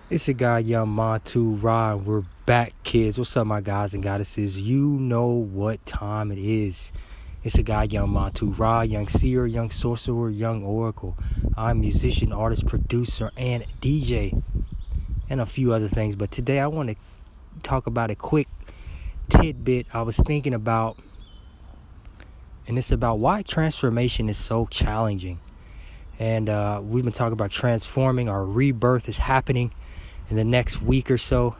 It's a guy, young Montu-Ra, and we're back, kids. What's up, my guys and goddesses? You know what time it is. It's a guy, young Montu-Ra, young seer, young sorcerer, young oracle. I'm musician, artist, producer, and DJ, and a few other things. But today I want to talk about a quick tidbit I was thinking about, and it's about why transformation is so challenging. And we've been talking about transforming. Our rebirth is happening in the next week or so.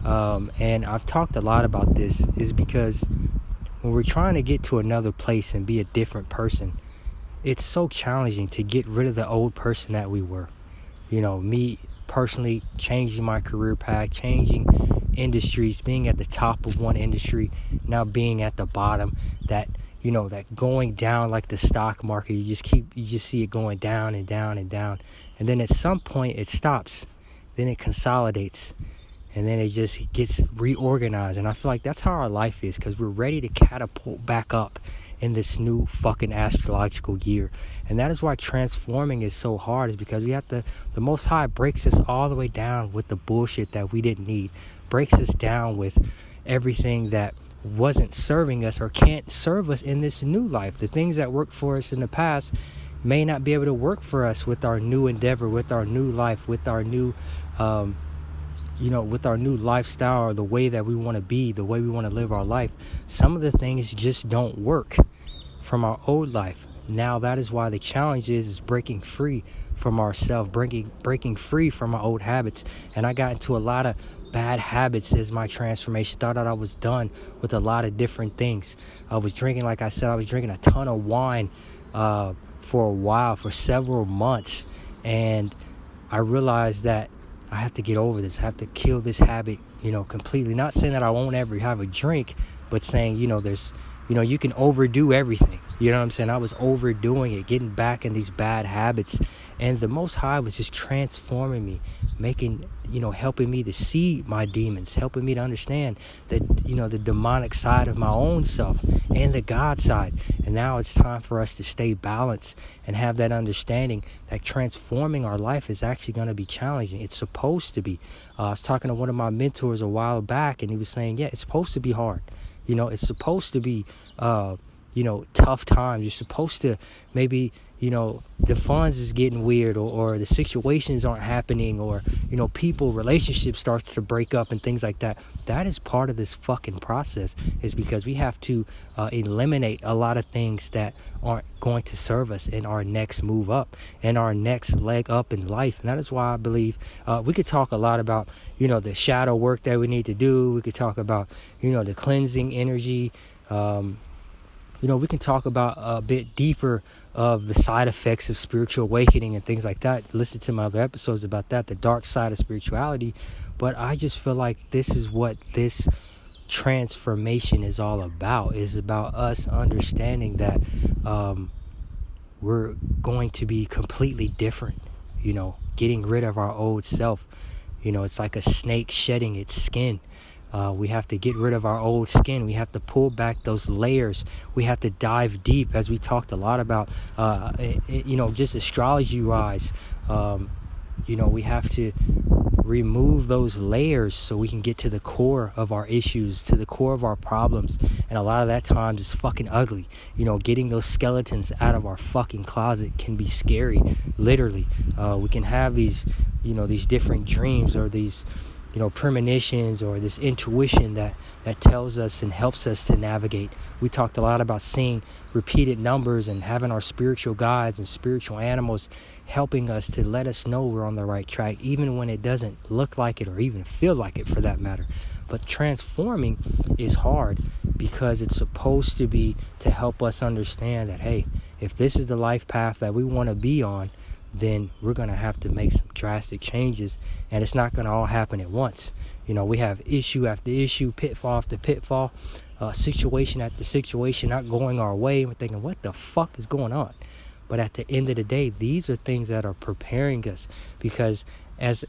And I've talked a lot about this is because when we're trying to get to another place and be a different person, it's so challenging to get rid of the old person that we were. You know, me personally changing my career path, changing industries, being at the top of one industry, now being at the bottom, that going down like the stock market, you just see it going down and down and down. And then at some point it stops. Then it consolidates. And then it just gets reorganized. And I feel like that's how our life is, because we're ready to catapult back up in this new fucking astrological year. And that is why transforming is so hard, is because we have to, the Most High breaks us all the way down with the bullshit that we didn't need. Breaks us down with everything that wasn't serving us or can't serve us in this new life. The things that worked for us in the past may not be able to work for us with our new endeavor, with our new life, with our new with our new lifestyle, or the way that we want to be, the way we want to live our life. Some of the things just don't work from our old life. Now that is why the challenge is breaking free from ourselves, breaking free from our old habits. And I got into a lot of bad habits as my transformation. Thought that I was done with a lot of different things. I was drinking, like I said, I was drinking a ton of wine for a while, for several months. And I realized that I have to get over this. I have to kill this habit, completely. Not saying that I won't ever have a drink, but saying, there's, you can overdo everything. You know what I'm saying? I was overdoing it, getting back in these bad habits. And the Most High was just transforming me, helping me to see my demons, helping me to understand that, the demonic side of my own self and the God side. And now it's time for us to stay balanced and have that understanding that transforming our life is actually going to be challenging. It's supposed to be. I was talking to one of my mentors a while back, and he was saying, yeah, it's supposed to be hard. It's supposed to be, tough times. You're supposed to maybe, the funds is getting weird, or the situations aren't happening, or, relationships starts to break up and things like that. That is part of this fucking process, is because we have to eliminate a lot of things that aren't going to serve us in our next move up and our next leg up in life. And that is why I believe we could talk a lot about, the shadow work that we need to do. We could talk about, the cleansing energy. We can talk about a bit deeper of the side effects of spiritual awakening and things like that. Listen to my other episodes about that, the dark side of spirituality. But I just feel like this is what this transformation is all about. Is about us understanding that we're going to be completely different, getting rid of our old self. It's like a snake shedding its skin. We have to get rid of our old skin. We have to pull back those layers. We have to dive deep, as we talked a lot about, just astrology-wise. We have to remove those layers so we can get to the core of our issues, to the core of our problems. And a lot of that times is fucking ugly. Getting those skeletons out of our fucking closet can be scary, literally. We can have these, these different dreams, or these premonitions, or this intuition that tells us and helps us to navigate. We talked a lot about seeing repeated numbers and having our spiritual guides and spiritual animals helping us to let us know we're on the right track, even when it doesn't look like it, or even feel like it, for that matter. But transforming is hard, because it's supposed to be to help us understand that, hey, if this is the life path that we want to be on, then we're going to have to make some drastic changes, and it's not going to all happen at once. We have issue after issue, pitfall after pitfall, situation after situation not going our way. We're thinking, what the fuck is going on? But at the end of the day, these are things that are preparing us, because as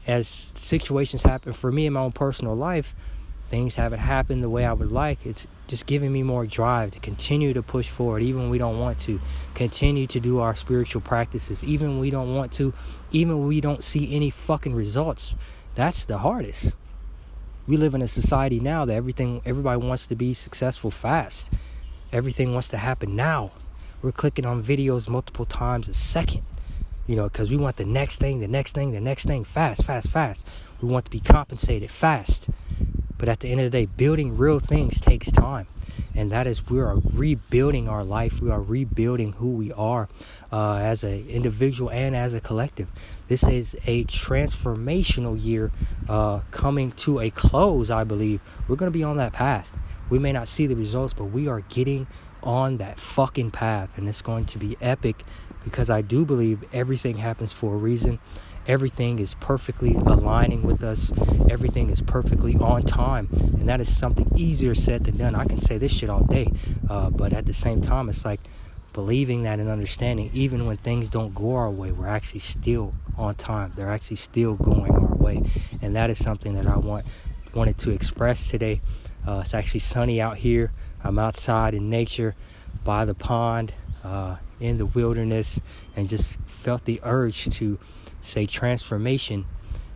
situations happen for me in my own personal life, things haven't happened the way I would like. It's just giving me more drive to continue to push forward, even when we don't want to. Continue to do our spiritual practices, even when we don't want to, even when we don't see any fucking results. That's the hardest. We live in a society now that everybody wants to be successful fast. Everything wants to happen now. We're clicking on videos multiple times a second, because we want the next thing, fast. We want to be compensated fast. But at the end of the day, building real things takes time. And that is, we are rebuilding our life. We are rebuilding who we are as an individual and as a collective. This is a transformational year coming to a close, I believe. We're going to be on that path. We may not see the results, but we are getting on that fucking path. And it's going to be epic, because I do believe everything happens for a reason. Everything is perfectly aligning with us. Everything is perfectly on time. And that is something easier said than done. I can say this shit all day. But at the same time, it's like believing that and understanding, even when things don't go our way, we're actually still on time. They're actually still going our way. And that is something that I wanted to express today. It's actually sunny out here. I'm outside in nature, by the pond, in the wilderness, and just felt the urge to say transformation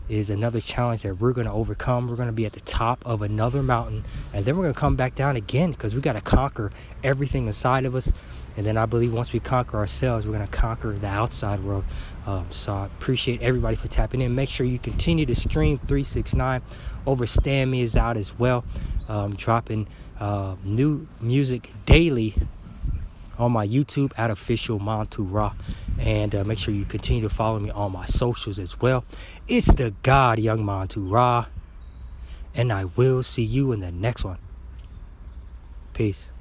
is another challenge that we're going to overcome. We're going to be at the top of another mountain, and then we're going to come back down again, because we got to conquer everything inside of us. And then I believe once we conquer ourselves, we're going to conquer the outside world. So I appreciate everybody for tapping in. Make sure you continue to stream 369 over. Stand Me is out as well. Dropping new music daily on my YouTube at official Montu-Ra. And make sure you continue to follow me on my socials as well. It's the God Young Montu-Ra, and I will see you in the next one. Peace.